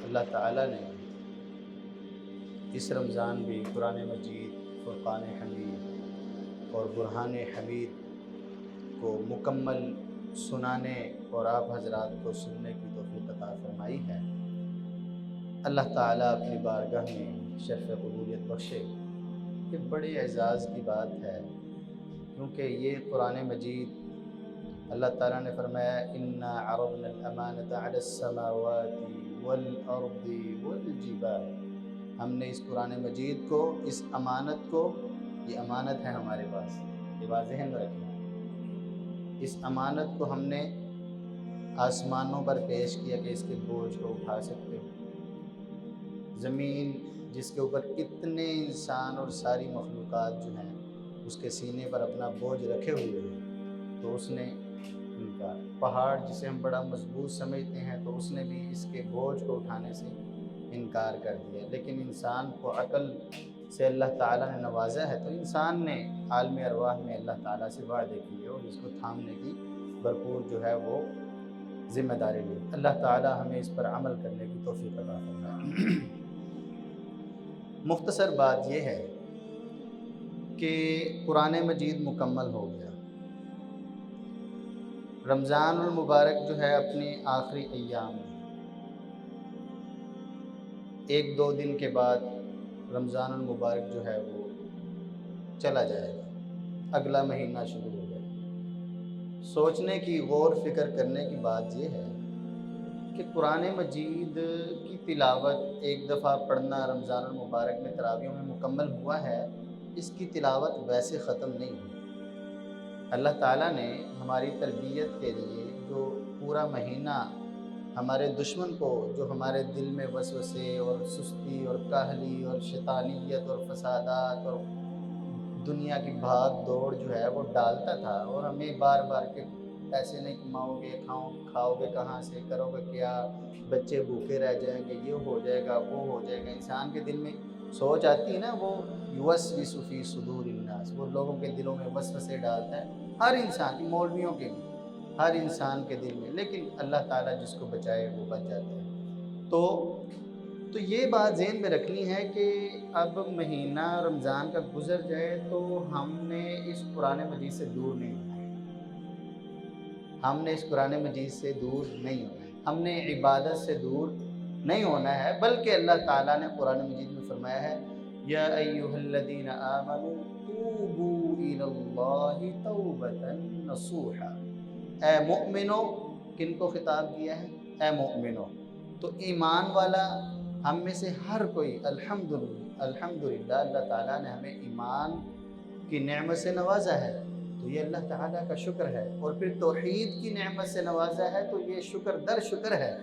اللہ تعالیٰ نے اس رمضان بھی قرآن مجید، فرقان حمید اور برہان حمید کو مکمل سنانے اور آپ حضرات کو سننے کی توفیق عطا فرمائی ہے۔ اللہ تعالیٰ اپنی بارگاہ میں شرف قبولیت بخشے۔ یہ بڑے اعزاز کی بات ہے، کیونکہ یہ قرآن مجید اللہ تعالیٰ نے فرمایا اِنَّا عَرَضْنَا الْأَمَانَةَ عَلَى السَّمَاوَاتِ وَالْأَرْضِ وَالْجِبَالِ، ہم نے اس قرآن مجید کو، اس امانت کو، یہ امانت ہے ہمارے پاس، یہ بات ذہن میں رکھیں، اس امانت کو ہم نے آسمانوں پر پیش کیا کہ اس کے بوجھ کو اٹھا سکتے ہو، زمین جس کے اوپر اتنے انسان اور ساری مخلوقات جو ہیں اس کے سینے پر اپنا بوجھ رکھے ہوئے ہیں، تو اس نے ان کا پہاڑ جسے ہم بڑا مضبوط سمجھتے ہیں تو اس نے بھی اس کے بوجھ کو اٹھانے سے انکار کر دیا۔ لیکن انسان کو عقل سے اللہ تعالیٰ نے نوازا ہے، تو انسان نے عالم ارواح میں اللہ تعالیٰ سے وعدے کیے اور اس کو تھامنے کی بھرپور جو ہے وہ ذمہ داری لی۔ اللہ تعالیٰ ہمیں اس پر عمل کرنے کی توفیق عطا فرمائے۔ مختصر بات یہ ہے کہ قرآن مجید مکمل ہو گیا، رمضان المبارک جو ہے اپنے آخری ایام میں، ایک دو دن کے بعد رمضان المبارک جو ہے وہ چلا جائے گا، اگلا مہینہ شروع ہو جائے گا۔ سوچنے کی، غور فکر کرنے کی بات یہ ہے کہ قرآن مجید کی تلاوت ایک دفعہ پڑھنا رمضان المبارک میں تراویحوں میں مکمل ہوا ہے، اس کی تلاوت ویسے ختم نہیں ہوئی۔ اللہ تعالیٰ نے ہماری تربیت کے لیے جو پورا مہینہ ہمارے دشمن کو، جو ہمارے دل میں وسوسے اور سستی اور کاہلی اور شیطانیت اور فسادات اور دنیا کی بھاگ دوڑ جو ہے وہ ڈالتا تھا، اور ہمیں بار بار کہ پیسے نہیں کماؤ گے، کھاؤ گے کہاں سے، کرو گے کیا، بچے بھوکے رہ جائیں گے، یہ ہو جائے گا، وہ ہو جائے گا، انسان کے دل میں سوچ آتی ہے نا، وہ یوسوس فی صدور الناس، وہ لوگوں کے دلوں میں وسوسے ڈالتا ہے، ہر انسان کی، مولویوں کے بھی، ہر انسان کے دل میں، لیکن اللہ تعالیٰ جس کو بچائے وہ بچ جاتا ہے۔ تو یہ بات ذہن میں رکھنی ہے کہ اب مہینہ رمضان کا گزر جائے تو ہم نے اس قرآن مجید سے دور نہیں ہونا ہے، ہم نے اس قرآن مجید سے دور نہیں ہونا ہے، ہم نے عبادت سے دور نہیں ہونا ہے، بلکہ اللہ تعالیٰ نے قرآن مجید میں فرمایا ہے یا ایھا الذین آمنوا توبوا الی اللہ توبۃ نصوحا، اے مؤمنو، کن کو خطاب کیا ہے؟ اے مؤمنو، تو ایمان والا ہم میں سے ہر کوئی الحمدللہ اللہ تعالیٰ نے ہمیں ایمان کی نعمت سے نوازا ہے، تو یہ اللہ تعالیٰ کا شکر ہے، اور پھر توحید کی نعمت سے نوازا ہے تو یہ شکر در شکر ہے،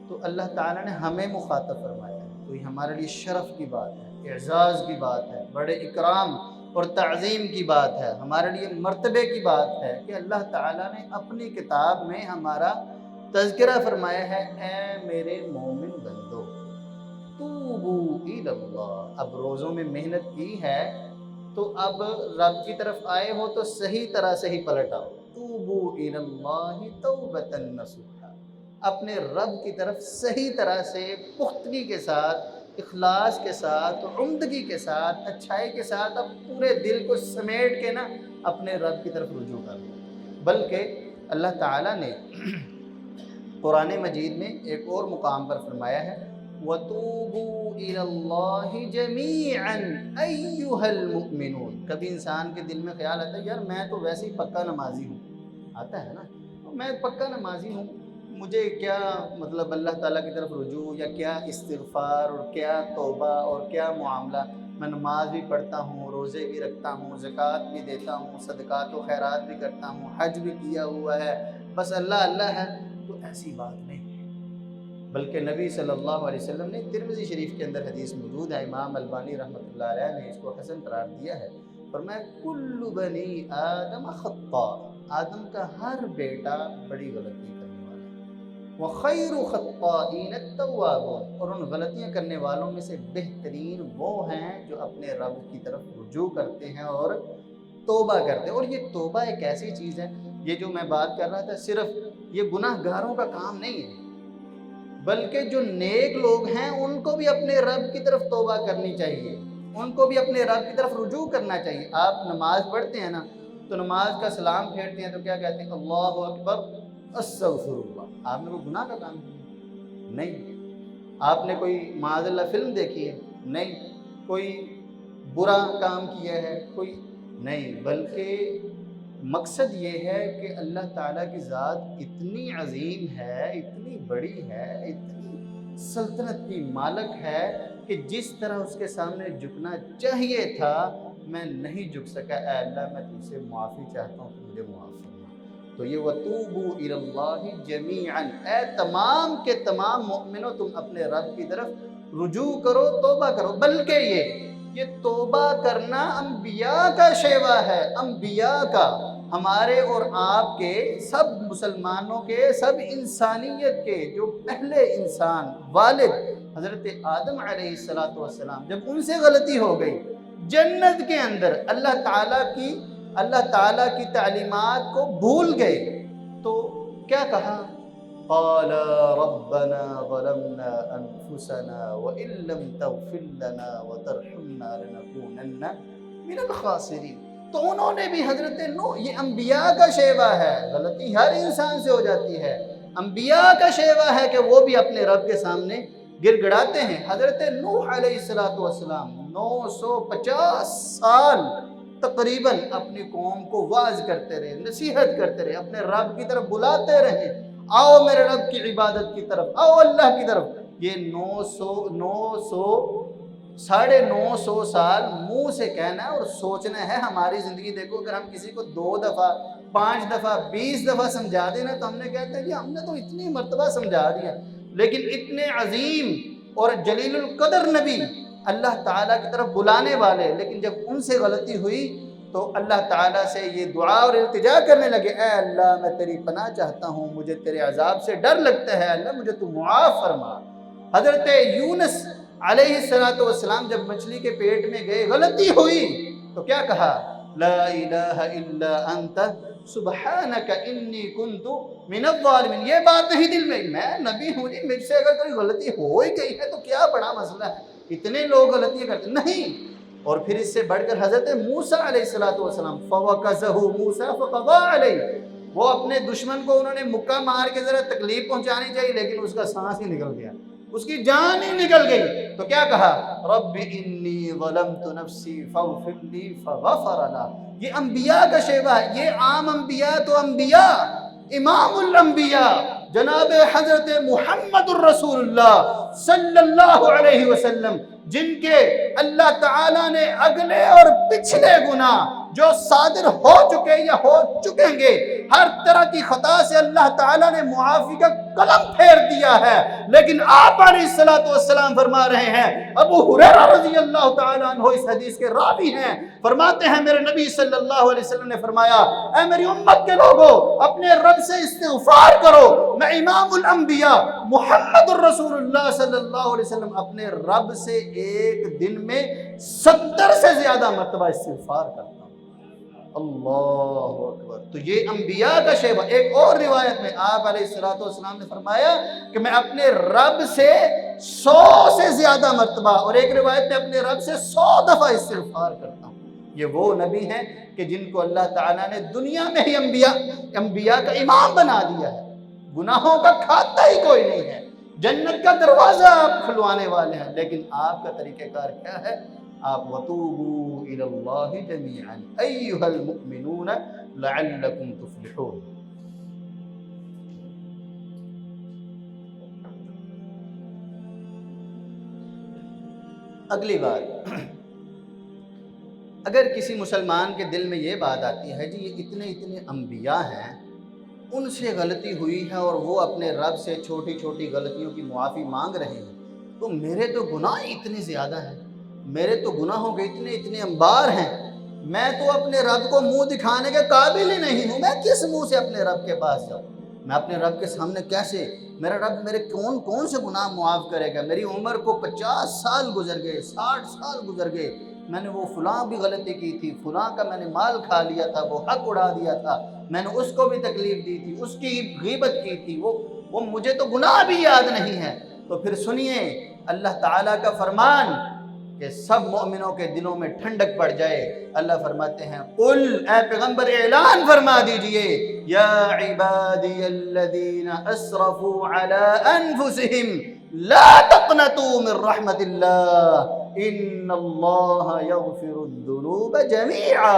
تو اللہ تعالیٰ نے ہمیں مخاطب فرمایا ہے، تو یہ ہمارے لیے شرف کی بات ہے، اعزاز کی بات ہے، بڑے اکرام اور تعظیم کی بات ہے، ہمارے لیے مرتبے کی بات ہے کہ اللہ تعالیٰ نے اپنی کتاب میں ہمارا تذکرہ فرمایا ہے، اے میرے مومن بندو توبوا الی اللہ، اب روزوں میں محنت کی ہے تو اب رب کی طرف آئے ہو تو صحیح طرح سے ہی پلٹ آؤ، توبوا الی اللہ توبۃ نصوحا، اپنے رب کی طرف صحیح طرح سے پختگی کے ساتھ، اخلاص کے ساتھ، عمدگی کے ساتھ، اچھائی کے ساتھ، اب پورے دل کو سمیٹ کے نا اپنے رب کی طرف رجوع کر لو۔ بلکہ اللہ تعالیٰ نے قرآن مجید میں ایک اور مقام پر فرمایا ہے وَتُوبُوا إِلَى اللَّهِ جَمِيعًا أَيُّهَا الْمُؤْمِنُونَ، کبھی انسان کے دل میں خیال آتا ہے یار میں تو ویسے ہی پکا نمازی ہوں، آتا ہے نا، میں پکا نمازی ہوں، مجھے کیا مطلب اللہ تعالیٰ کی طرف رجوع، یا کیا استغفار اور کیا توبہ اور کیا معاملہ، میں نماز بھی پڑھتا ہوں، روزے بھی رکھتا ہوں، زکوٰۃ بھی دیتا ہوں، صدقات و خیرات بھی کرتا ہوں، حج بھی کیا ہوا ہے، بس اللہ اللہ ہے، تو ایسی بات نہیں ہے، بلکہ نبی صلی اللہ علیہ وسلم نے ترمذی شریف کے اندر حدیث موجود ہے، امام البانی رحمۃ اللہ علیہ نے اس کو حسن قرار دیا ہے، فرمایا کل بنی آدم خطاء، آدم کا ہر بیٹا بڑی غلطی کرنے والا ہے، وخیر خطائین التوابون، اور ان غلطیاں کرنے والوں میں سے بہترین وہ ہیں جو اپنے رب کی طرف رجوع کرتے ہیں اور توبہ کرتے ہیں، اور یہ توبہ ایک ایسی چیز ہے، یہ جو میں بات کر رہا تھا صرف یہ گناہ گاروں کا کام نہیں ہے، بلکہ جو نیک لوگ ہیں ان کو بھی اپنے رب کی طرف توبہ کرنی چاہیے، ان کو بھی اپنے رب کی طرف رجوع کرنا چاہیے۔ آپ نماز پڑھتے ہیں نا تو نماز کا سلام پھیرتے ہیں تو کیا کہتے ہیں؟ اللہ اکبر استغفر اللہ۔ آپ نے کوئی گناہ کا کام کیا؟ نہیں۔ آپ نے کوئی معاذ اللہ فلم دیکھی ہے؟ نہیں۔ کوئی برا کام کیا ہے؟ کوئی نہیں، بلکہ مقصد یہ ہے کہ اللہ تعالیٰ کی ذات اتنی عظیم ہے، اتنی بڑی ہے، اتنی سلطنت کی مالک ہے کہ جس طرح اس کے سامنے جھکنا چاہیے تھا میں نہیں جھک سکا، اے اللہ میں تجھ سے معافی چاہتا ہوں، تو مجھے معاف فرما۔ تو یہ وَتُوبُوا إِلَى اللَّهِ جَمِيعًا، اے تمام کے تمام مومنوں تم اپنے رب کی طرف رجوع کرو، توبہ کرو۔ بلکہ یہ توبہ کرنا انبیاء کا شیوا ہے، انبیاء کا، ہمارے اور آپ کے، سب مسلمانوں کے، سب انسانیت کے جو پہلے انسان والد حضرت آدم علیہ السلام، جب ان سے غلطی ہو گئی جنت کے اندر، اللہ تعالیٰ کی تعلیمات کو بھول گئے تو کیا کہا؟ قال ربنا ظلمنا انفسنا وان لم تغفر لنا وترحمنا لنكونن من الخاسرین۔ تو انہوں نے بھی حضرت نوح، یہ انبیاء کا شیوا ہے، غلطی ہر انسان سے ہو جاتی ہے، انبیاء کا شیوا ہے کہ وہ بھی اپنے رب کے سامنے گر گڑاتے ہیں۔ حضرت نوح علیہ السلام 950 سال تقریباً اپنی قوم کو واعظ کرتے رہے، نصیحت کرتے رہے، اپنے رب کی طرف بلاتے رہے، آؤ میرے رب کی عبادت کی طرف، آؤ اللہ کی طرف۔ یہ 950 سال منہ سے کہنا ہے اور سوچنا ہے۔ ہماری زندگی دیکھو، اگر ہم کسی کو 2 دفعہ 5 دفعہ 20 دفعہ سمجھا دیں نا تو ہم نے کہتے ہیں کہ ہم نے تو اتنی مرتبہ سمجھا دیا، لیکن اتنے عظیم اور جلیل القدر نبی اللہ تعالیٰ کی طرف بلانے والے، لیکن جب ان سے غلطی ہوئی تو اللہ تعالیٰ سے یہ دعا اور التجا کرنے لگے، اے اللہ میں تیری پناہ چاہتا ہوں، مجھے تیرے عذاب سے ڈر لگتا ہے، اللہ مجھے تو معاف فرما۔ حضرت یونس علیہ السلام جب مچھلی کے پیٹ میں گئے، غلطی ہوئی تو کیا کہا؟ لا الہ الا انت سبحانک انی کنت من الظالمین۔ یہ بات نہیں دل میں نبی ہوں جی، مجھ سے اگر کوئی غلطی ہو ہی گئی ہے تو کیا بڑا مسئلہ ہے، اتنے لوگ غلطیاں کرتے نہیں۔ اور پھر اس سے بڑھ کر حضرت موسیٰ علیہ السلام فَوَكَزَهُ مُوسَىٰ فَقَضَىٰ عَلَيْهِ، وہ اپنے دشمن کو انہوں نے مکہ مار کے ذرا تکلیف پہنچانی چاہیے، لیکن اس کا سانس ہی نکل گیا، اس کی جان ہی نکل گئی، تو کیا کہا؟ رب انی ظلمت نفسی فاغفر لی فغفر لہ۔ یہ انبیاء کا شیوا ہے، یہ عام انبیاء تو انبیاء، امام الانبیاء جناب حضرت محمد الرسول اللہ صلی اللہ علیہ وسلم، جن کے اللہ تعالیٰ نے اگلے اور پچھلے گناہ جو صادر ہو چکے یا ہو چکیں گے، ہر طرح کی خطا سے اللہ تعالیٰ نے معافی کا قلم پھیر دیا ہے، لیکن آپ علیہ السلام فرما رہے ہیں، ابو ہریرہ رضی اللہ تعالیٰ عنہ اس حدیث کے راوی ہیں، فرماتے ہیں میرے نبی صلی اللہ علیہ وسلم نے فرمایا، اے میری امت کے لوگوں اپنے رب سے استغفار کرو۔ میں امام الانبیاء محمد الرسول اللہ صلی اللہ علیہ وسلم اپنے رب سے ایک دن میں 70 سے زیادہ مرتبہ استغفار کرتا ہوں۔ اللہ اکبر۔ تو یہ انبیاء کا شیوا۔ ایک اور روایت میں آپ علیہ السلام نے فرمایا کہ میں اپنے رب سے 100 سے زیادہ مرتبہ، اور ایک روایت میں اپنے رب سے 100 دفعہ استغفار کرتا ہوں۔ یہ وہ نبی ہیں کہ جن کو اللہ تعالیٰ نے دنیا میں ہی انبیاء کا امام بنا دیا ہے، گناہوں کا کھاتا ہی کوئی نہیں ہے، جنت کا دروازہ آپ کھلوانے والے ہیں، لیکن آپ کا طریقہ کار کیا ہے؟ آپ وَتُوبُوا إِلَى اللَّهِ جَمِيعًا أَيُّهَا الْمُؤْمِنُونَ لَعَلَّكُمْ تُفْلِحُونَ۔ اگلی بات، اگر کسی مسلمان کے دل میں یہ بات آتی ہے جی یہ اتنے انبیاء ہیں، ان سے غلطی ہوئی ہے اور وہ اپنے رب سے چھوٹی چھوٹی غلطیوں کی معافی مانگ رہے ہیں، تو میرے تو گناہ اتنے زیادہ ہیں، میرے تو گناہوں کے اتنے انبار ہیں، میں تو اپنے رب کو منہ دکھانے کے قابل ہی نہیں ہوں، میں کس منہ سے اپنے رب کے پاس جاؤں؟ میں اپنے رب کے سامنے کیسے، میرا رب میرے کون سے گناہ معاف کرے گا؟ میری عمر کو 50 سال گزر گئے، 60 سال گزر گئے، میں نے وہ فلاں بھی غلطی کی تھی، فلاں کا میں نے مال کھا لیا تھا، وہ حق اڑا دیا تھا، میں نے اس کو بھی تکلیف دی تھی، اس کی غیبت کی تھی، وہ وہ مجھے تو گناہ بھی یاد نہیں ہے۔ تو پھر سنیے اللہ تعالیٰ کا فرمان کہ سب مومنوں کے دلوں میں ٹھنڈک پڑ جائے۔ اللہ فرماتے ہیں قل، اے پیغمبر اعلان فرما دیجئے، یا عبادی الذین اسرفوا علی انفسہم لا تقنطوا من رحمت اللہ ان اللہ یغفر الذنوب جمیعا۔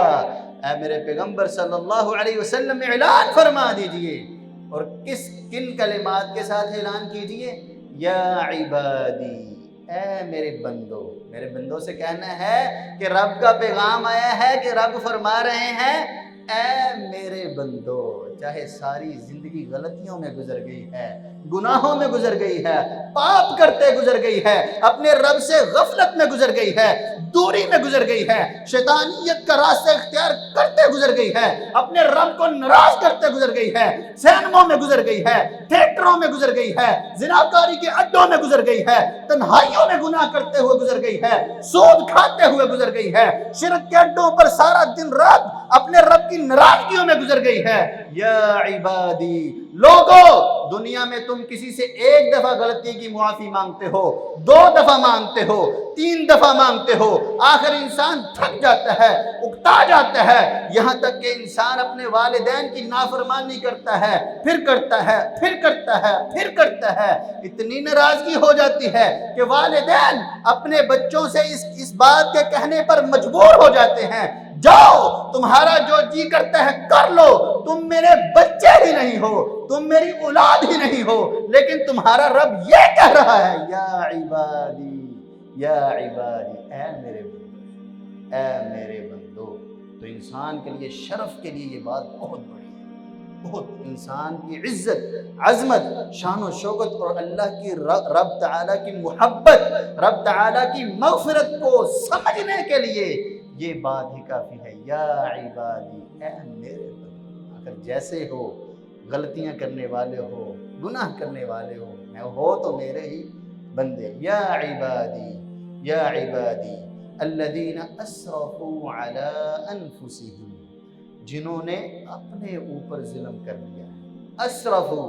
اے میرے پیغمبر صلی اللہ علیہ وسلم اعلان فرما دیجئے، اور کن کلمات کے ساتھ اعلان کیجئے؟ یا عبادی، اے میرے بندو۔ میرے بندوں سے کہنا ہے کہ رب کا پیغام آیا ہے کہ رب فرما رہے ہیں اے میرے بندو، چاہے ساری زندگی غلطیوں میں گزر گئی ہے، گناہوں میں گزر گئی ہے، پاپ کرتے گزر گئی ہے، اپنے رب سے غفلت میں گزر گئی ہے، دوری میں گزر گئی ہے، شیطانیت کا راستہ اختیار کرتے گزر گئی ہے، اپنے رب کو ناراض کرتے گزر گئی ہے، سینموں میں گزر گئی ہے، تھیٹروں میں گزر گئی ہے، زناکاری کے اڈوں میں گزر گئی ہے، تنہائیوں میں گناہ کرتے ہوئے گزر گئی ہے، سود کھاتے ہوئے گزر گئی ہے، شرک کے اڈوں پر سارا دن رات اپنے رب کی ناراضگیوں میں گزر گئی ہے۔ یا عبادی، لوگو دنیا میں تم کسی سے ایک دفعہ غلطی کی معافی مانگتے ہو، 2 دفعہ مانگتے ہو، 3 دفعہ مانگتے ہو، آخر انسان تھک جاتا ہے، اکتا جاتا ہے، یہاں تک کہ انسان اپنے والدین کی نافرمانی کرتا ہے، پھر کرتا ہے، پھر کرتا ہے، پھر کرتا ہے، اتنی ناراضگی ہو جاتی ہے کہ والدین اپنے بچوں سے اس بات کے کہنے پر مجبور ہو جاتے ہیں، جاؤ تمہارا جو جی کرتا ہے کر لو، تم میرے بچے ہی نہیں ہو، تم میری اولاد ہی نہیں ہو، لیکن تمہارا رب یہ کہہ رہا ہے یا عبادی، یا عبادی، اے میرے بندو، اے میرے بندو۔ تو انسان کے لیے، شرف کے لیے یہ بات بہت بڑی ہے، بہت انسان کی عزت، عظمت، شان و شوکت اور اللہ کی رب تعالیٰ کی محبت، رب تعالیٰ کی مغفرت کو سمجھنے کے لیے یہ بات ہی کافی ہے، یا عبادی، اے میرے بندو۔ اگر جیسے ہو، غلطیاں کرنے والے ہو، گناہ کرنے والے ہو تو میرے ہی بندے۔ یا عبادی، یا عبادی الذین اسرفوا علی انفسہم، جنہوں نے اپنے اوپر ظلم کر لیا ہے، اسرفوا،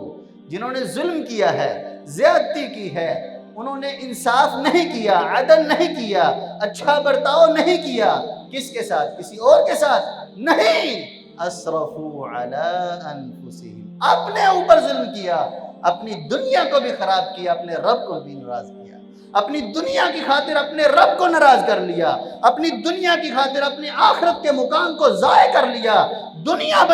جنہوں نے ظلم کیا ہے، زیادتی کی ہے، انہوں نے انصاف نہیں کیا، عدل نہیں کیا، اچھا برتاؤ نہیں کیا، کس کے ساتھ؟ کسی اور کے ساتھ نہیں، اسرفوا علی انفسہم، اپنے اوپر ظلم کیا، اپنی دنیا کو بھی خراب کیا، اپنے رب کو بھی ناراض کیا، اپنی دنیا کی خاطر اپنے رب کو ناراض کر لیا، اپنی دنیا کی خاطر اپنی آخرت کے مقام کو ضائع کر لیا، دنیا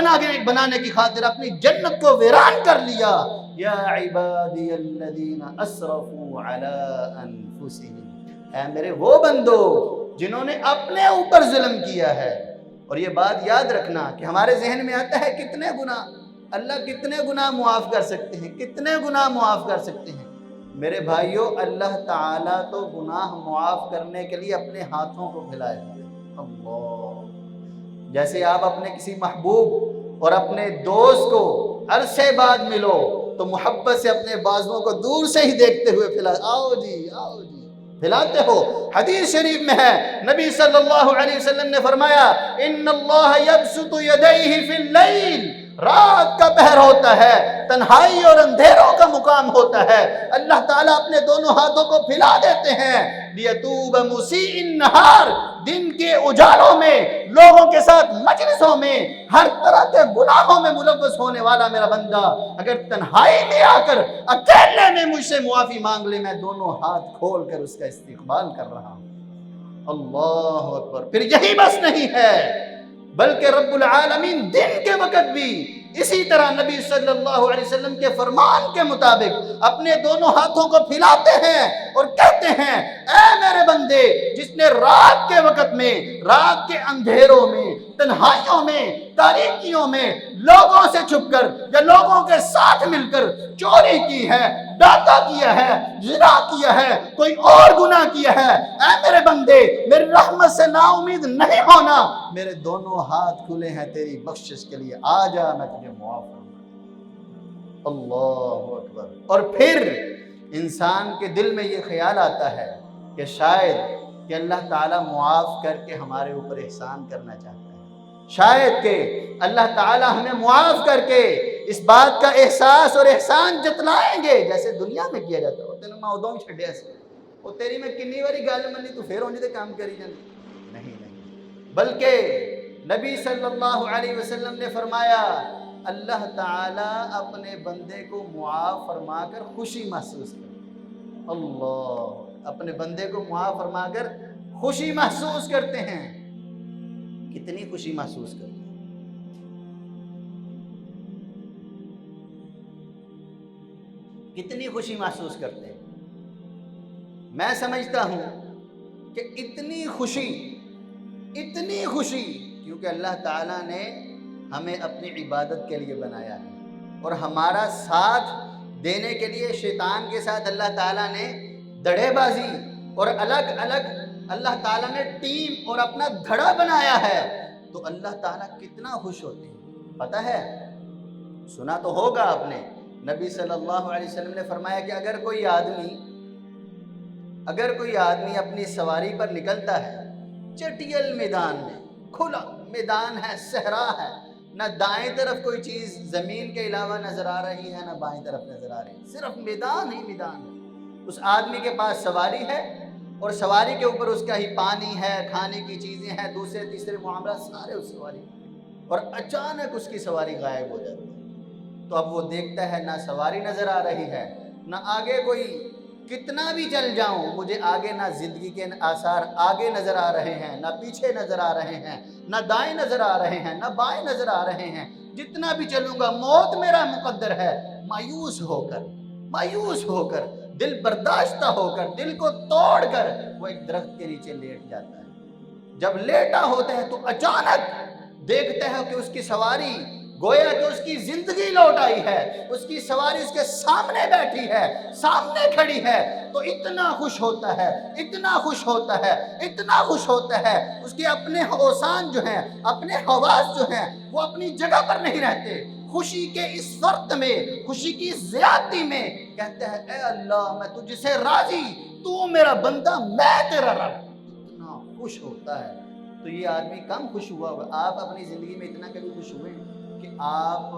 بنانے کی خاطر اپنی جنت کو ویران کر لیا۔ یا عبادی الذین اسرفوا علی انفسہم، اے میرے وہ بندو جنہوں نے اپنے اوپر ظلم کیا ہے۔ اور یہ بات یاد رکھنا کہ ہمارے ذہن میں آتا ہے کتنے گناہ، اللہ کتنے گناہ معاف کر سکتے ہیں، کتنے گناہ معاف کر سکتے ہیں۔ میرے بھائیوں، اللہ تعالیٰ تو گناہ معاف کرنے کے لیے اپنے ہاتھوں کو پھیلائے ہوئے ہیں۔ اللہ، جیسے آپ اپنے کسی محبوب اور اپنے دوست کو عرصے بعد ملو تو محبت سے اپنے بازوؤں کو دور سے ہی دیکھتے ہوئے پھیلائے، آؤ جی، آؤ جی، پھیلاتے ہو۔ حدیث شریف میں ہے، نبی صلی اللہ علیہ وسلم نے فرمایا ان اللہ یبسط یدیہ فی اللیل، رات کا پہر ہوتا ہے، تنہائی اور اندھیروں کا مقام ہوتا ہے، اللہ تعالیٰ اپنے دونوں ہاتھوں کو پھیلا دیتے ہیں، لیتوب مسیء النہار، دن کے اجالوں میں، لوگوں کے ساتھ مجلسوں میں، ہر طرح کے گناہوں میں ملوث ہونے والا میرا بندہ اگر تنہائی میں آ کر اکیلے میں مجھ سے معافی مانگ لے، میں دونوں ہاتھ کھول کر اس کا استقبال کر رہا ہوں۔ اللہ اکبر۔ پھر یہی بس نہیں ہے، بلکہ رب العالمین دن کے وقت بھی اسی طرح نبی صلی اللہ علیہ وسلم کے فرمان کے مطابق اپنے دونوں ہاتھوں کو پھیلاتے ہیں اور کہتے ہیں اے میرے بندے، جس نے رات کے وقت میں، رات کے اندھیروں میں، تنہائیوں میں، تاریکیوں میں لوگوں سے چھپ کر یا لوگوں کے ساتھ مل کر چوری کی ہے، ڈاکہ کیا ہے، زنا کیا ہے، کوئی اور گناہ کیا ہے، اے میرے بندے، میری رحمت سے نا امید نہیں ہونا، میرے دونوں ہاتھ کھلے ہیں تیری بخشش کے لیے، آ جا، میں تجھے معاف کروں۔ اللہ اکبر۔ اور پھر انسان کے دل میں یہ خیال آتا ہے کہ شاید کہ اللہ تعالیٰ معاف کر کے ہمارے اوپر احسان کرنا چاہتا ہے، شاید کہ اللہ تعالیٰ ہمیں معاف کر کے اس بات کا احساس اور احسان جتلائیں گے جیسے دنیا میں کیا جاتا ہے. تینوں میں ادوں ہی چھڈیا سی, وہ تیری میں کنی باری گل منی تو پھر انج دے کام کری جاندی. نہیں نہیں, بلکہ نبی صلی اللہ علیہ وسلم نے فرمایا اللہ تعالیٰ اپنے بندے کو معاف فرما کر خوشی محسوس کرتا ہے. اللہ اپنے بندے کو معاف فرما کر خوشی محسوس کرتے ہیں. کتنی خوشی محسوس کرتے ہیں, کتنی خوشی محسوس کرتے ہیں. میں سمجھتا ہوں کہ اتنی خوشی کیونکہ اللہ تعالیٰ نے ہمیں اپنی عبادت کے لیے بنایا ہے اور ہمارا ساتھ دینے کے لیے شیطان کے ساتھ اللہ تعالیٰ نے دڑے بازی اور الگ الگ اللہ تعالیٰ نے ٹیم اور اپنا دھڑا بنایا ہے. تو اللہ تعالیٰ کتنا خوش ہوتے ہیں پتہ ہے. سنا تو ہوگا آپ نے, نبی صلی اللہ علیہ وسلم نے فرمایا کہ اگر کوئی آدمی اپنی سواری پر نکلتا ہے چٹیل میدان میں, کھلا میدان ہے, صحرا ہے, نہ دائیں طرف کوئی چیز زمین کے علاوہ نظر آ رہی ہے نہ بائیں طرف نظر آ رہی ہے, صرف میدان ہی میدان ہے. اس آدمی کے پاس سواری ہے اور سواری کے اوپر اس کا ہی پانی ہے, کھانے کی چیزیں ہیں, دوسرے تیسرے معاملات سارے اس سواری, اور اچانک اس کی سواری غائب ہو جاتی ہے. تو اب وہ دیکھتا ہے نہ سواری نظر آ رہی ہے, نہ آگے کوئی, کتنا بھی چل جاؤں مجھے آگے نہ زندگی کے آثار آگے نظر آ رہے ہیں, نہ پیچھے نظر آ رہے ہیں, نہ دائیں نظر آ رہے ہیں, نہ بائیں نظر آ رہے ہیں. جتنا بھی چلوں گا موت میرا مقدر ہے. مایوس ہو کر دل برداشتہ ہو کر, دل کو توڑ کر وہ ایک درخت کے نیچے لیٹ جاتا ہے. جب لیٹا ہوتا ہے تو اچانک دیکھتا ہے کہ اس کی سواری گویا کہ اس کی زندگی لوٹ آئی ہے, اس کی سواری اس کے سامنے بیٹھی ہے, سامنے کھڑی ہے. تو اتنا خوش ہوتا ہے, اس کے اپنے اوسان جو ہیں, اپنے حواس جو ہیں وہ اپنی جگہ پر نہیں رہتے. خوشی کے اس وقت میں, خوشی کی زیادتی میں کہتا ہے اے اللہ میں تجھ سے راضی, تو میرا بندہ میں تیرا رب. اتنا خوش ہوتا ہے. تو یہ آدمی کم خوش ہوا ہوگا. آپ اپنی زندگی میں اتنا کبھی خوش ہوئے کہ آپ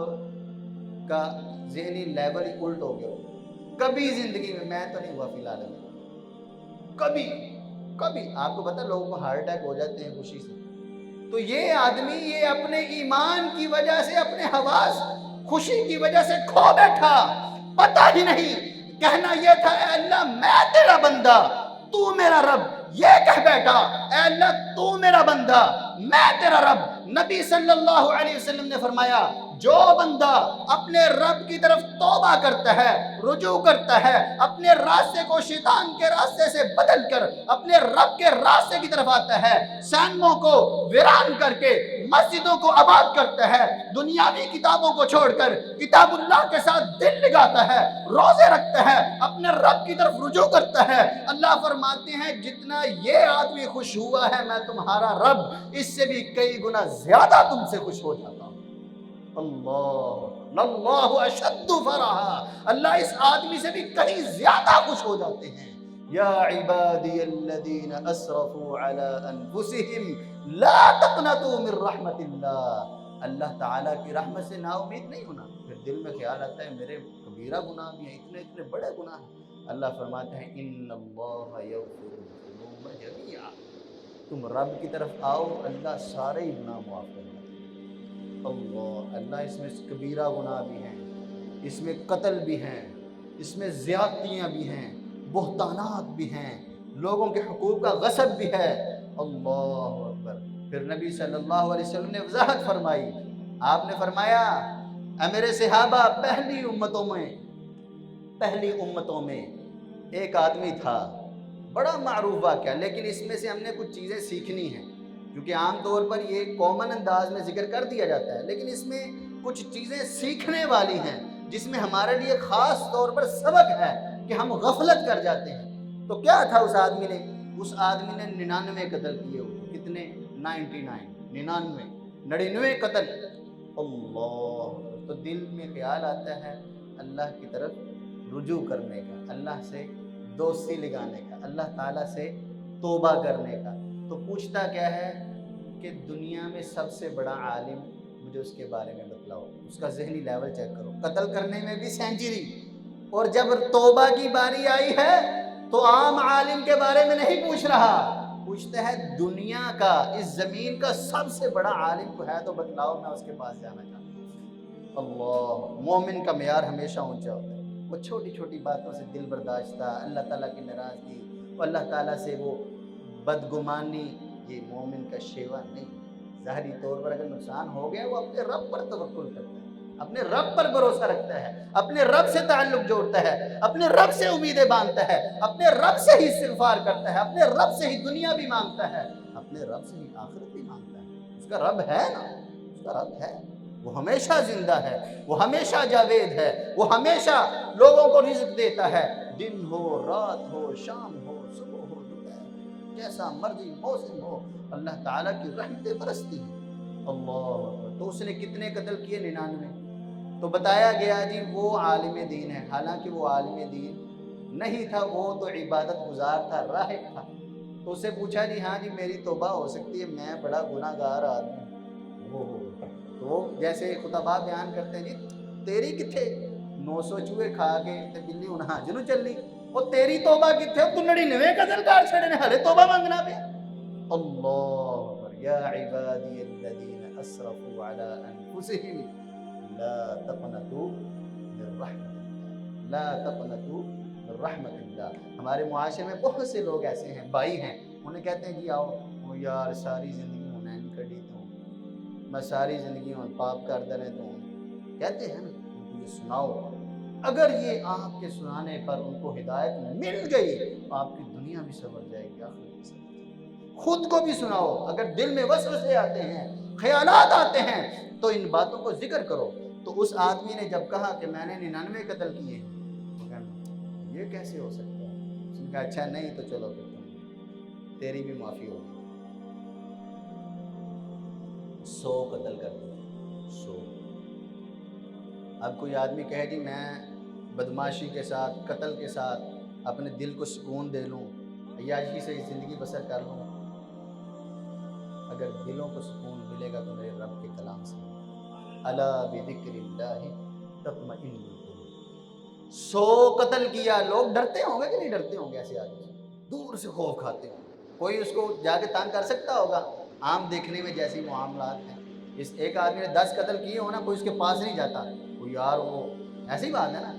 کا ذہنی لیول ہی الٹ ہو گیا ہو؟ کبھی زندگی میں تو نہیں ہوا فی الحال کبھی آپ کو پتہ لوگوں کو ہارٹ اٹیک ہو جاتے ہیں خوشی سے. تو یہ آدمی یہ اپنے ایمان کی وجہ سے, اپنے حواس خوشی کی وجہ سے کھو بیٹھا, پتہ ہی نہیں. کہنا یہ تھا اے اللہ میں تیرا بندہ تو میرا رب, یہ کہہ بیٹھا اے اللہ تو میرا بندہ میں تیرا رب. نبی صلی اللہ علیہ وسلم نے فرمایا جو بندہ اپنے رب کی طرف توبہ کرتا ہے, رجوع کرتا ہے, اپنے راستے کو شیطان کے راستے سے بدل کر اپنے رب کے راستے کی طرف آتا ہے, سینموں کو ویران کر کے مسجدوں کو آباد کرتا ہے, دنیاوی کتابوں کو چھوڑ کر کتاب اللہ کے ساتھ دل لگاتا ہے, روزے رکھتا ہے, اپنے رب کی طرف رجوع کرتا ہے, اللہ فرماتے ہیں جتنا یہ آدمی خوش ہوا ہے میں تمہارا رب اس سے بھی کئی گنا زیادہ تم سے خوش ہو جاتا ہوں. اللہ اشد فرحا, اللہ اس آدمی سے بھی کہیں زیادہ خوش ہو جاتے ہیں. یا عبادی الذین اسرفوا علی انفسهم لا تقنطوا من رحمت اللہ. اللہ تعالیٰ کی رحمت سے نا امید نہیں ہونا. پھر دل میں خیال آتا ہے میرے کبیرہ گناہ بھی ہیں, اتنے بڑے گناہ ہیں. اللہ فرماتے ہیں ان اللہ یغفر الذنوب جميعا. تم رب کی طرف آؤ, اللہ سارے ہی گناہ معاف کر دیتا ہے. اللہ اس میں کبیرہ گناہ بھی ہیں, اس میں قتل بھی ہیں, اس میں زیادتیاں بھی ہیں, بہتانات بھی ہیں, لوگوں کے حقوق کا غصب بھی ہے. اللہ اکبر. پھر نبی صلی اللہ علیہ وسلم نے وضاحت فرمائی. آپ نے فرمایا اے میرے صحابہ, پہلی امتوں میں ایک آدمی تھا, بڑا معروف واقعہ, لیکن اس میں سے ہم نے کچھ چیزیں سیکھنی ہیں کیونکہ عام طور پر یہ کامن انداز میں ذکر کر دیا جاتا ہے, لیکن اس میں کچھ چیزیں سیکھنے والی ہیں جس میں ہمارے لیے خاص طور پر سبق ہے کہ ہم غفلت کر جاتے ہیں. تو کیا تھا اس آدمی نے 99 قتل کیے ہوئے. کتنے؟ 99 قتل. اللہ. تو دل میں خیال آتا ہے اللہ کی طرف رجوع کرنے کا, اللہ سے دوستی لگانے کا, اللہ تعالیٰ سے توبہ کرنے کا. تو پوچھتا کیا ہے کہ دنیا میں سب سے بڑا عالم مجھے اس کے بارے میں بتایا. بتلاؤ, اس کا ذہنی لیول چیک کرو. قتل کرنے میں بھی سینچری, اور جب توبہ کی باری آئی ہے تو عام عالم کے بارے میں نہیں پوچھ رہا, پوچھتا ہے دنیا کا, اس زمین کا سب سے بڑا عالم کو ہے تو بتلاؤ, میں اس کے پاس جانا چاہتا ہوں. اللہ, مومن کا معیار ہمیشہ اونچا ہوتا ہے. وہ چھوٹی چھوٹی باتوں سے دل برداشتہ, اللہ تعالیٰ کی ناراضگی, اللہ تعالیٰ سے وہ بدگمانی, یہ مومن کا شیوا نہیں. ظاہری طور پر اگر نقصان ہو گیا, وہ اپنے رب پر توکل کرتا ہے, اپنے رب پر بھروسہ رکھتا ہے, اپنے رب سے تعلق جوڑتا ہے, اپنے رب سے امیدیں باندھتا ہے, اپنے رب سے ہی استغفار کرتا ہے, اپنے رب سے ہی دنیا بھی مانگتا ہے, اپنے رب سے ہی آخرت بھی مانگتا ہے. اس کا رب ہے نا, اس کا رب ہے, وہ ہمیشہ زندہ ہے, وہ ہمیشہ جاوید ہے, وہ ہمیشہ لوگوں کو رزق دیتا ہے, دن ہو رات ہو, شام ہو صبح ہو دوپہر, جیسا مرضی موسم ہو, اللہ تعالیٰ کی رحمتیں برستی ہیں. اللہ, تو اس نے کتنے قتل کیے؟ 99. تو بتایا گیا جی وہ عالم دین ہے, حالانکہ وہ عالم دین نہیں تھا, وہ تو عبادت گزار تھا, راہب تھا. تو اسے پوچھا جی ہاں جی میری توبہ ہو سکتی ہے, میں بڑا گناہ گار آدمی ہوں. تو جیسے خطبہ بیان کرتے ہیں جی تیری کتھے 900 چوہے کھا کے تے بلی انہاں جنوں چلی, اور تیری توبہ کتھے, تو 99 قتل کار چھڑے نے, ہلے توبہ مانگنا پہ. اللہ, یا عبادی الذین اسرفوا علی انفسہم لا تقنطوا من رحمت اللہ, لا تقنطوا من رحمت اللہ. ہمارے معاشرے میں بہت سے لوگ ایسے ہیں, بھائی ہیں, انہیں کہتے ہیں جی آؤ, وہ یار ساری زندگی ہونا ہے کڑی تو میں ساری زندگی ہوں پاپ کرتا رہتا ہوں, کہتے ہیں نا, ان کو یہ سناؤ. اگر یہ آپ کے سنانے پر ان کو ہدایت مل گئی تو آپ کی دنیا بھی سنور جائے گی, آخرت بھی سنور جائے گی. خود کو بھی سناؤ, اگر دل میں وسوسے آتے ہیں, خیالات آتے ہیں, تو ان باتوں کو ذکر کرو. تو اس آدمی نے جب کہا کہ میں نے 99 قتل کیے, یہ کیسے ہو سکتا ہے؟ اس نے کہا اچھا نہیں تو چلو پھر تیری بھی معافی ہوگی. 100 قتل کر دیا, 100. اب کوئی آدمی کہے جی میں بدماشی کے ساتھ, قتل کے ساتھ اپنے دل کو سکون دے لوں, عیاشی سے زندگی بسر کر لوں. اگر دلوں کو سکون ملے گا تو میرے رب کے کلام سے, الا بذکر اللہ تطمئن القلوب. 100 قتل کیا, لوگ ڈرتے ہوں گے کہ نہیں ڈرتے ہوں گے؟ ایسے آدمی سے دور سے خوف کھاتے ہوں. کوئی اس کو جا کے تنگ کر سکتا ہوگا؟ عام دیکھنے میں جیسے معاملات ہیں, اس ایک آدمی نے 10 قتل کیے ہونا, کوئی اس کے پاس نہیں جاتا, کوئی یار وہ ایسی بات ہے نا,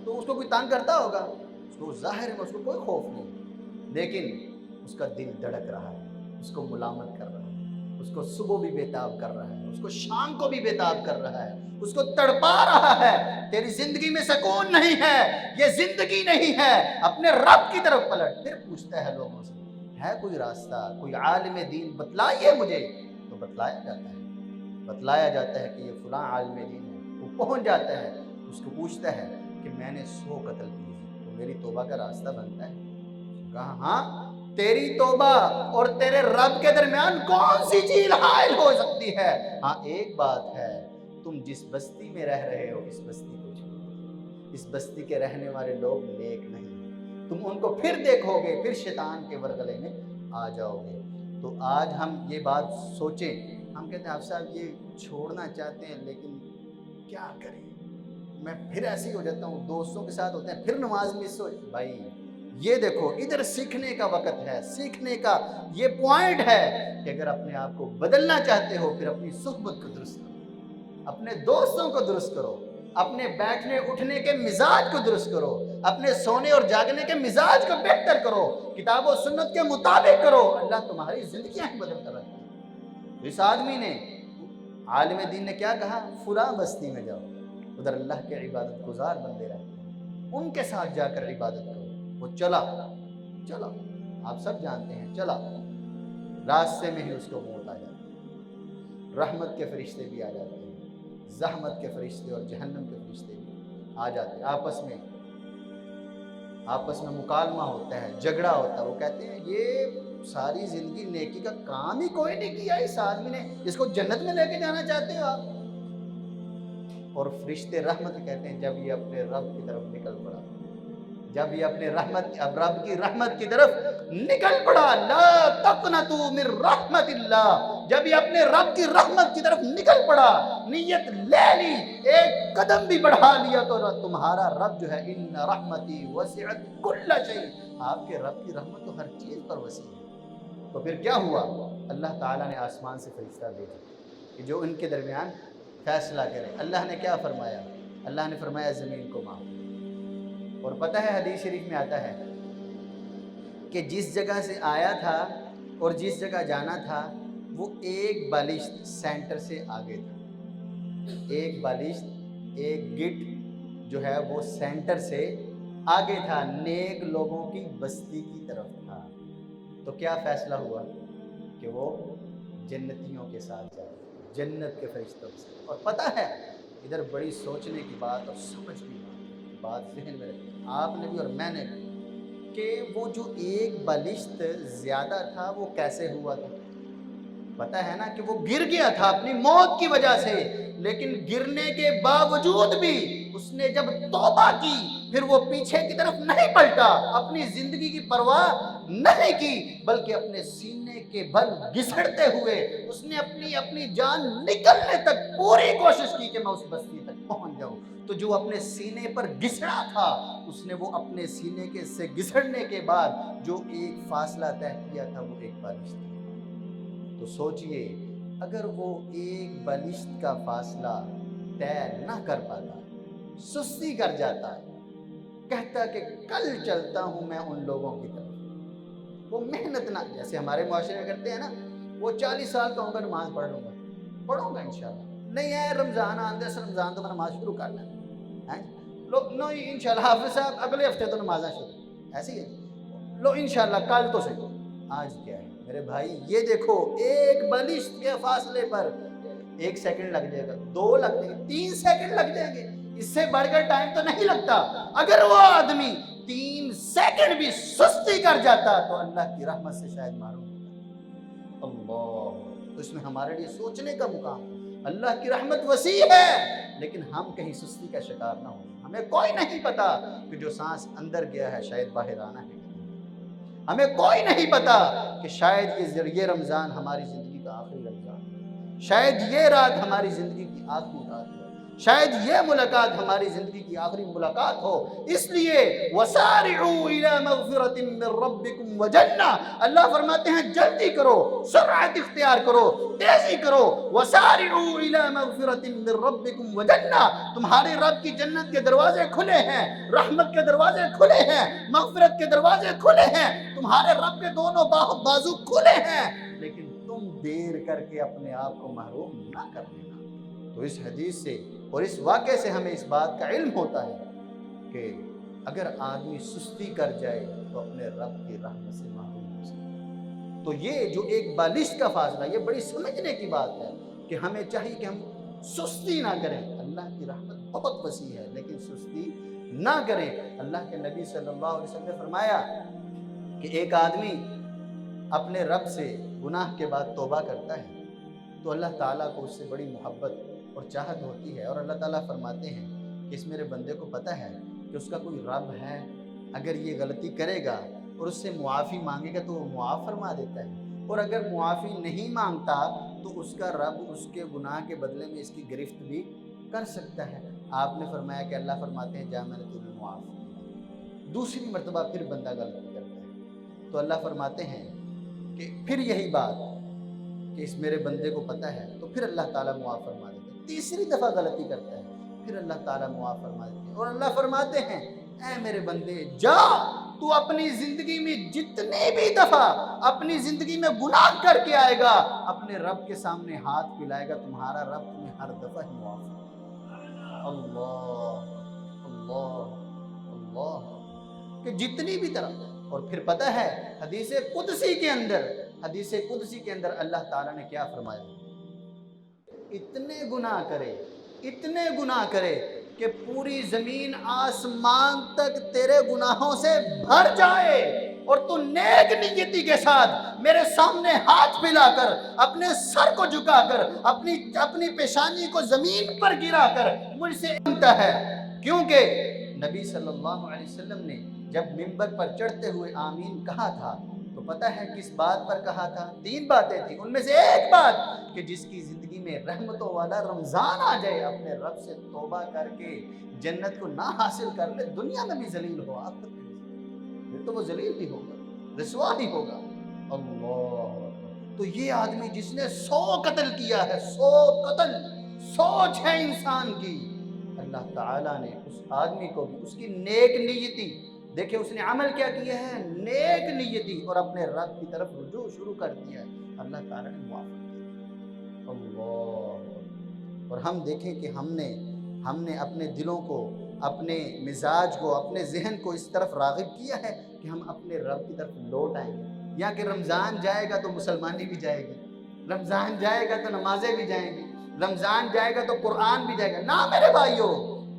تو اس کو کوئی تنگ کرتا ہوگا؟ اس کو ظاہر میں اس کو کوئی خوف نہیں, لیکن اس کا دل دھڑک رہا ہے, اس کو ملامت کر رہا ہے, اس کو صبح بھی بےتاب کر رہا ہے, اس کو شام کو بھی بےتاب کر رہا ہے, اس کو تڑپا رہا ہے. تیری زندگی میں سکون نہیں ہے, یہ زندگی نہیں ہے, اپنے رب کی طرف پلٹ. پھر پوچھتا ہے لوگوں سے ہے کوئی راستہ, کوئی عالم دین بتلائیے مجھے, تو بتلایا جاتا ہے, بتلایا جاتا ہے کہ یہ فلاں عالم دین ہے. وہ پہنچ جاتا ہے, اس کو پوچھتا ہے کہ میں نے 100 قتل کیے ہیں, تو میری توبہ کا راستہ بنتا ہے. کہا ہاں, تیری توبہ اور تیرے رب کے درمیان کون سی چیز حائل ہو سکتی ہے؟ ہاں ایک بات ہے, تم جس بستی میں رہ رہے ہو اس بستی کو چھوڑ دو, اس بستی کے رہنے والے لوگ نیک نہیں, تم ان کو پھر دیکھو گے, پھر شیطان کے ورگلے میں آ جاؤ گے. تو آج ہم یہ بات سوچیں, ہم کہتے ہیں آپ صاحب یہ چھوڑنا چاہتے ہیں لیکن کیا کریں, میں پھر ایسے ہی ہو جاتا ہوں, دوستوں کے ساتھ ہوتے ہیں پھر نماز مس ہو. بھائی یہ دیکھو ادھر سیکھنے کا وقت ہے, سیکھنے کا یہ پوائنٹ ہے کہ اگر اپنے آپ کو بدلنا چاہتے ہو پھر اپنی صحبت کو درست کرو, اپنے دوستوں کو درست کرو, اپنے بیٹھنے اٹھنے کے مزاج کو درست کرو, اپنے سونے اور جاگنے کے مزاج کو بہتر کرو, کتاب و سنت کے مطابق کرو. اللہ تمہاری زندگیاں ہی بدل کر رکھتی ہیں. اس آدمی نے, عالم دین نے کیا کہا, فلاں بستی میں جاؤ, ادھر اللہ کے عبادت گزار بندے رہتے ہیں, ان کے ساتھ جا کر عبادت کرو. وہ چلا, آپ سب جانتے ہیں, چلا, راستے میں ہی اس کو موت آ جاتی ہے. رحمت کے فرشتے بھی آ جاتے ہیں, زحمت کے فرشتے اور جہنم کے فرشتے بھی آ جاتے ہیں. آپس میں مکالمہ ہوتا ہے, جھگڑا ہوتا ہے. وہ کہتے ہیں یہ ساری زندگی نیکی کا کام ہی کوئی نہیں کیا اس آدمی نے, اس کو جنت میں لے کے جانا چاہتے ہو آپ؟ اور فرشتے رحمت کہتے ہیں جب یہ اپنے رب کی طرف نکل پڑا, جب یہ اپنے رب کی رحمت کی طرف نکل پڑا, لا تقنطوا من رحمت اللہ, جب یہ اپنے رب کی رحمت کی طرف نکل پڑا، نیت لے لی، ایک قدم بھی بڑھا لیا، تو تمہارا رب جو ہے ان رحمتی وسعت کل شیء، آپ کے رب کی رحمت تو ہر چیز پر وسیع ہے۔ تو پھر کیا ہوا؟ اللہ تعالیٰ نے آسمان سے فرشتہ بھیجا کہ جو ان کے درمیان فیصلہ کرے۔ اللہ نے کیا فرمایا؟ اللہ نے فرمایا زمین کو معاف۔ اور پتہ ہے حدیث شریف میں آتا ہے کہ جس جگہ سے آیا تھا اور جس جگہ جانا تھا وہ ایک بالشت سینٹر سے آگے تھا، ایک بالشت، ایک گٹ جو ہے وہ سینٹر سے آگے تھا، نیک لوگوں کی بستی کی طرف تھا۔ تو کیا فیصلہ ہوا کہ وہ جنتیوں کے ساتھ جائے، جنت کے فرشتوں سے۔ اور پتہ ہے ادھر بڑی سوچنے کی بات اور سمجھ کی بات ذہن میں رکھیں آپ نے بھی اور میں نے بھی، کہ وہ جو ایک بالشت زیادہ تھا وہ کیسے ہوا تھا؟ پتہ ہے نا کہ وہ گر گیا تھا اپنی موت کی وجہ سے، لیکن گرنے کے باوجود بھی اس نے جب توبہ کی پھر وہ پیچھے کی طرف نہیں پلٹا، اپنی زندگی کی پرواہ نہیں کی، بلکہ اپنے سینے کے بل گھسڑتے ہوئے اس نے اپنی جان نکلنے تک پوری کوشش کی کہ میں اس بستی تک پہنچ جاؤں۔ تو جو اپنے سینے پر گھسڑا تھا اس نے وہ اپنے سینے کے سے گھسڑنے کے بعد جو ایک فاصلہ طے کیا تھا وہ ایک بالشت تھا۔ تو سوچئے اگر وہ ایک بالشت کا فاصلہ طے نہ کر پاتا، سستی کر جاتا، کہتا کہ کل چلتا ہوں میں ان لوگوں کی طرف، وہ محنت نہ، جیسے ہمارے معاشرے میں کرتے ہیں نا، وہ 40 سال کہوں گا نماز پڑھوں گا انشاءاللہ، نہیں ہے رمضان آندے سے رمضان تو میں نماز شروع کر لیں لوگ، نو انشاءاللہ حافظ صاحب اگلے ہفتے تو نمازیں شروع، ایسی ہے لو انشاءاللہ کل تو صحیح۔ آج کیا ہے میرے بھائی، یہ دیکھو ایک بالشت کے فاصلے پر 1 سیکنڈ لگ جائے گا، 2 لگ جائیں گے، 3 سیکنڈ لگ جائیں گے، اس سے بڑھ کر ٹائم تو نہیں لگتا۔ اگر وہ آدمی 3 سیکنڈ بھی سستی کر جاتا تو اللہ کی رحمت سے شاید معروم ہوتا۔ اللہ، تو اس میں ہمارے لیے سوچنے کا مقام ہے۔ اللہ کی رحمت وسیع ہے لیکن ہم کہیں سستی کا شکار نہ ہوں۔ ہمیں کوئی نہیں پتا کہ جو سانس اندر گیا ہے شاید باہر آنا ہے، ہمیں کوئی نہیں پتا کہ شاید یہ رمضان ہماری زندگی کا آخری رمضان، شاید یہ رات ہماری زندگی کی آخری رات ہے، شاید یہ ملاقات ہماری زندگی کی آخری ملاقات ہو۔ اس لیے وَسَارِعُوا إِلَى مَغْفِرَةٍ مِّن رَبِّكُمْ وَجَنَّةٍ، اللہ فرماتے ہیں جلدی کرو، سرعت اختیار کرو، تیزی کرو۔ وَسَارِعُوا إِلَى مَغْفِرَةٍ مِّن رَبِّكُمْ وَجَنَّةٍ، تمہارے رب کی جنت کے دروازے کھلے ہیں، رحمت کے دروازے کھلے ہیں، مغفرت کے دروازے کھلے ہیں، تمہارے رب کے دونوں بازو کھلے ہیں، لیکن تم دیر کر کے اپنے آپ کو محروم نہ کر لینا۔ تو اس حدیث سے اور اس واقعے سے ہمیں اس بات کا علم ہوتا ہے کہ اگر آدمی سستی کر جائے تو اپنے رب کی رحمت سے محروم ہو سکتا۔ تو یہ جو ایک بالشت کا فاصلہ، یہ بڑی سمجھنے کی بات ہے کہ ہمیں چاہیے کہ ہم سستی نہ کریں۔ اللہ کی رحمت بہت وسیع ہے لیکن سستی نہ کریں۔ اللہ کے نبی صلی اللہ علیہ وسلم نے فرمایا کہ ایک آدمی اپنے رب سے گناہ کے بعد توبہ کرتا ہے تو اللہ تعالیٰ کو اس سے بڑی محبت اور چاہت ہوتی ہے، اور اللہ تعالیٰ فرماتے ہیں کہ اس میرے بندے کو پتہ ہے کہ اس کا کوئی رب ہے، اگر یہ غلطی کرے گا اور اس سے معافی مانگے گا تو وہ معاف فرما دیتا ہے، اور اگر معافی نہیں مانگتا تو اس کا رب اس کے گناہ کے بدلے میں اس کی گرفت بھی کر سکتا ہے۔ آپ نے فرمایا کہ اللہ فرماتے ہیں جا میں نے تمہیں معاف کیا۔ دوسری مرتبہ پھر بندہ غلطی کرتا ہے تو اللہ فرماتے ہیں کہ پھر یہی بات کہ اس میرے بندے کو پتہ ہے، تو پھر اللہ تعالیٰ معاف فرما دیتے ہیں۔ تیسری دفعہ غلطی کرتا ہے پھر اللہ تعالیٰ معاف فرما دیتے ہیں، اور اللہ فرماتے ہیں اے میرے بندے جا، تو اپنی زندگی میں جتنی بھی دفعہ اپنی زندگی میں گناہ کر کے آئے گا اپنے رب کے سامنے ہاتھ پھیلائے گا، تمہارا رب تمہیں ہر دفعہ ہی معاف کرے۔ اللہ اللہ اللہ، کہ جتنی بھی طرح۔ اور پھر پتہ ہے حدیث قدسی کے اندر اللہ تعالیٰ نے کیا فرمایا؟ اتنے گناہ کرے کہ پوری زمین آسمان تک تیرے گناہوں سے بھر جائے، اور تو نیک نیتی کے ساتھ میرے سامنے ہاتھ پھیلا کر، اپنے سر کو جھکا کر، اپنی پیشانی کو زمین پر گرا کر مجھ سے مانگتا ہے۔ کیونکہ نبی صلی اللہ علیہ وسلم نے جب منبر پر چڑھتے ہوئے آمین کہا تھا تو تو پتہ ہے کس بات پر کہا تھا؟ 3 باتیں تھیں، ان میں سے ایک بات کہ جس کی زندگی میں رحمتوں والا رمضان آ جائے، اپنے رب سے توبہ کر کے جنت کو نہ حاصل کر لے، دنیا میں بھی ذلیل ہو، آخرت میں بھی، پھر تو وہ ذلیل بھی ہوگا، رسوا بھی ہوگا۔ اللہ! تو یہ آدمی جس نے 100 قتل کیا ہے، 100 قتل، سوچ ہے انسان کی، اللہ تعالیٰ نے اس آدمی کو بھی اس کی نیک نیتی، دیکھیں اس نے عمل کیا کیا ہے، نیک نیتی، اور اپنے رب کی طرف رجوع شروع کر دیا ہے، اللہ تعالیٰ نے معاف کیا۔ اللہ! اور ہم دیکھیں کہ ہم نے اپنے دلوں کو، اپنے مزاج کو، اپنے ذہن کو اس طرف راغب کیا ہے کہ ہم اپنے رب کی طرف لوٹ آئیں گے، یا کہ رمضان جائے گا تو مسلمانی بھی جائے گی، رمضان جائے گا تو نمازیں بھی جائیں گی، رمضان جائے گا تو قرآن بھی جائے گا۔ نہ میرے بھائیوں،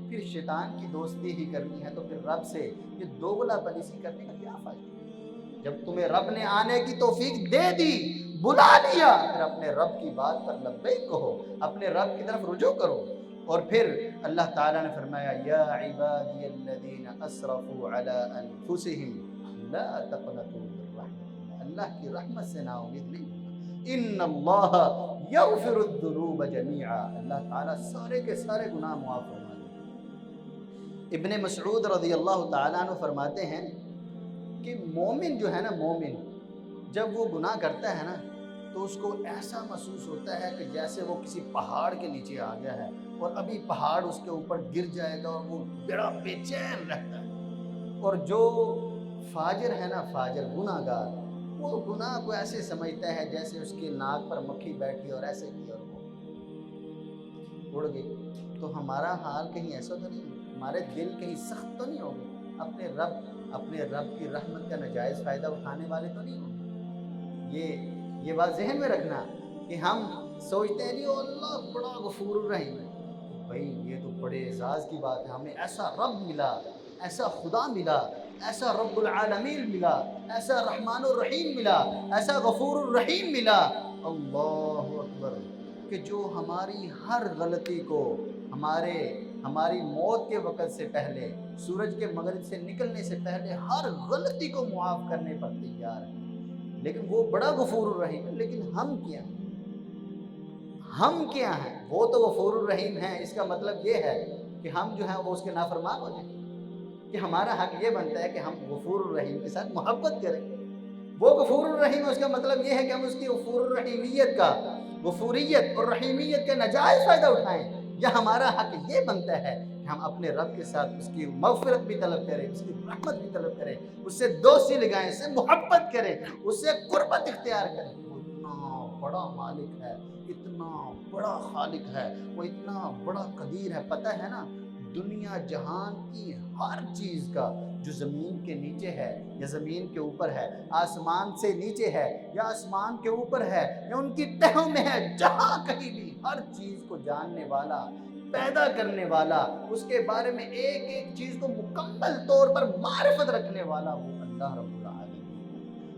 پھر شیطان کی دوستی ہی کرنی ہے تو پھر رب سے یہ دوغلا پلیسی کرنے کا کیا فائدہ؟ جب تمہیں رب نے آنے کی توفیق دے دی، بلا لیا، پھر اپنے رب کی بات پر لبیک کہو، اپنے رب کی طرف رجوع کرو۔ اور پھر اللہ تعالیٰ نے فرمایا یا عبادی الذین اسرفوا علی انفسہم لا تقنطوا من رحمت اللہ، اللہ کی رحمت سے نا امید نہیں ہونا، ان اللہ یغفر الذنوب جميعا، اللہ تعالیٰ سارے کے سارے گناہ معاف فرما دے۔ ابن مسعود رضی اللہ تعالیٰ عنہ فرماتے ہیں کہ مومن جو ہے نا، مومن جب وہ گناہ کرتا ہے نا تو اس کو ایسا محسوس ہوتا ہے کہ جیسے وہ کسی پہاڑ کے نیچے آ گیا ہے اور ابھی پہاڑ اس کے اوپر گر جائے گا، اور وہ بڑا بے چین رہتا ہے۔ اور جو فاجر ہے نا، فاجر گناہ گار، وہ گناہ کو ایسے سمجھتا ہے جیسے اس کے ناک پر مکھی بیٹھی اور ایسے کی اور وہ اڑ گئی۔ تو ہمارا حال کہیں ایسا تو نہیں، ہمارے دل کہیں سخت تو نہیں ہوگے، اپنے رب کی رحمت کا ناجائز فائدہ اٹھانے والے تو نہیں ہوں گے۔ یہ بات ذہن میں رکھنا کہ ہم سوچتے ہیں کہ اللہ بڑا غفور الرحیم ہے، بھائی یہ تو بڑے اعزاز کی بات ہے، ہمیں ایسا رب ملا، ایسا خدا ملا، ایسا رب العالمین ملا، ایسا رحمان الرحیم ملا، ایسا غفور الرحیم ملا، اللہ اکبر، کہ جو ہماری ہر غلطی کو ہماری موت کے وقت سے پہلے، سورج کے مغرب سے نکلنے سے پہلے ہر غلطی کو معاف کرنے پر تیار ہے۔ لیکن وہ بڑا غفور الرحیم ہے، لیکن ہم کیا ہیں؟ ہم کیا ہیں؟ وہ تو غفور الرحیم ہے، اس کا مطلب یہ ہے کہ ہم جو ہیں وہ اس کے نافرمان ہو جائیں، کہ ہمارا حق یہ بنتا ہے کہ ہم غفور الرحیم کے ساتھ محبت کریں۔ وہ غفور الرحیم ہے، اس کا مطلب یہ ہے کہ ہم اس کی غفور الرحیمیت کا، غفوریت اور رحیمیت کا ناجائز فائدہ اٹھائیں، یا ہمارا حق یہ بنتا ہے کہ ہم اپنے رب کے ساتھ اس کی مغفرت بھی طلب کریں، اس کی رحمت بھی طلب کریں، اس سے دوستی لگائیں، اس سے محبت کریں، اس سے قربت اختیار کریں۔ وہ اتنا بڑا مالک ہے، اتنا بڑا خالق ہے، وہ اتنا بڑا قدیر ہے، پتہ ہے نا، دنیا جہان کی ہر چیز کا، جو زمین کے نیچے ہے یا زمین کے اوپر ہے، آسمان سے نیچے ہے یا آسمان کے اوپر ہے یا ان کی تہوں میں ہے، جہاں کہیں بھی ہر چیز کو جاننے والا، پیدا کرنے والا، اس کے بارے میں ایک ایک چیز کو مکمل طور پر معرفت رکھنے والا، وہ اللہ رب العالمین۔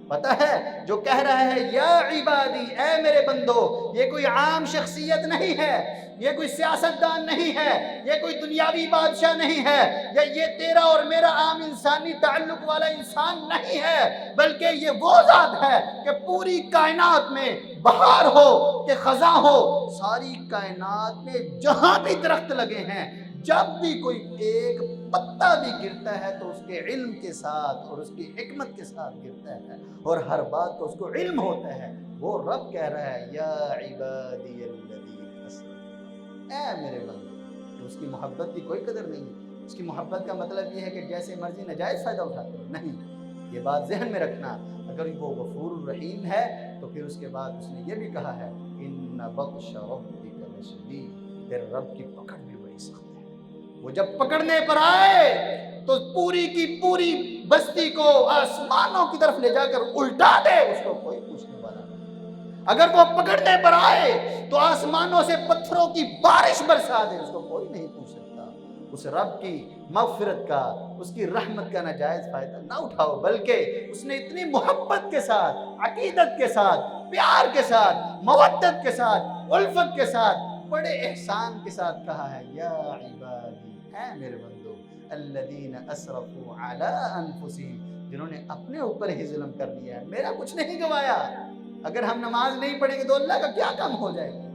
پتہ ہے جو کہہ رہا ہے یا عبادی، اے میرے بندو، یہ کوئی عام شخصیت نہیں ہے، یہ کوئی سیاستدان نہیں ہے، یہ کوئی دنیاوی بادشاہ نہیں ہے، یا یہ تیرا اور میرا عام انسانی تعلق والا انسان نہیں ہے، بلکہ یہ وہ ذات ہے کہ پوری کائنات میں بہار ہو کہ خزاں ہو، ساری کائنات میں جہاں بھی درخت لگے ہیں، جب بھی کوئی ایک پتا بھی گرتا ہے تو اس کے علم کے ساتھ اور اس کی حکمت کے ساتھ گرتا ہے، اور ہر بات کو اس کو علم ہوتا ہے۔ وہ رب کہہ رہا ہے یا عبادی الذین اسرفوا، اے میرے بندے، تو اس کی محبت کی کوئی قدر نہیں ہے۔ اس کی محبت کا مطلب یہ ہے کہ جیسے مرضی ناجائز فائدہ اٹھاتے ہو، نہیں، یہ بات ذہن میں رکھنا۔ اگر وہ غفور الرحیم ہے تو پھر اس کے بعد اس نے یہ بھی کہا ہے ان بطش ربک لشدید، تیرے رب کی پکڑ بھی بڑی سخت ہے، وہ جب پکڑنے پر آئے تو پوری کی پوری بستی کو آسمانوں کی طرف لے جا کر الٹا دے، اس کو کوئی پوچھنے والا نہیں۔ اگر وہ پکڑنے پر آئے تو آسمانوں سے پتھروں کی بارش برسا دے، اس کو کوئی نہیں پوچھ سکتا۔ اس رب کی مغفرت کا، اس کی رحمت کا ناجائز فائدہ نہ اٹھاؤ، بلکہ اس نے اتنی محبت کے ساتھ، عقیدت کے ساتھ، پیار کے ساتھ، مودت کے ساتھ، الفت کے ساتھ، بڑے احسان کے ساتھ کہا ہے یا عبادی، اے میرے بندو، الذین اسرفوا علی انفسہم، جنہوں نے اپنے اوپر ہی ظلم کر لیا ہے. میرا کچھ نہیں گوایا. اگر ہم نماز نہیں پڑھیں گے تو اللہ کا کیا کم ہو جائے گا؟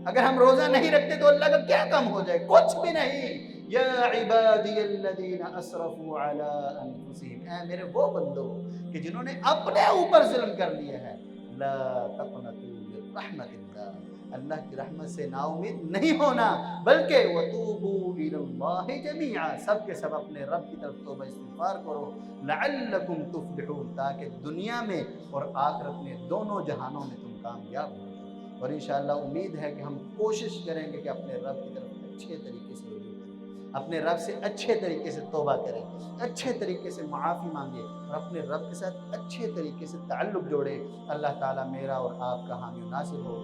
اگر ہم روزہ نہیں رکھتے تو اللہ کا کیا کم ہو جائے؟ کچھ بھی نہیں. یا عبادی الذین اسرفوا علی انفسہم، اے میرے وہ بندو کہ جنہوں نے اپنے اوپر ظلم کر لیا ہے، لا تقنطوا من رحمت اللہ، اللہ کی رحمت سے نا امید نہیں ہونا، بلکہ وتوبوا الی اللہ جميعا، سب کے سب اپنے رب کی طرف توبہ استغفار کرو، لعلکم تفلحون، تاکہ دنیا میں اور آخرت میں دونوں جہانوں میں تم کامیاب ہو جاؤ. اور انشاءاللہ امید ہے کہ ہم کوشش کریں گے کہ اپنے رب کی طرف اچھے طریقے سے رجوع کریں، اپنے رب سے اچھے طریقے سے توبہ کریں، اچھے طریقے سے معافی مانگے اور اپنے رب کے ساتھ اچھے طریقے سے تعلق جوڑے. اللہ تعالیٰ میرا اور آپ کا حامی و ناصر ہو.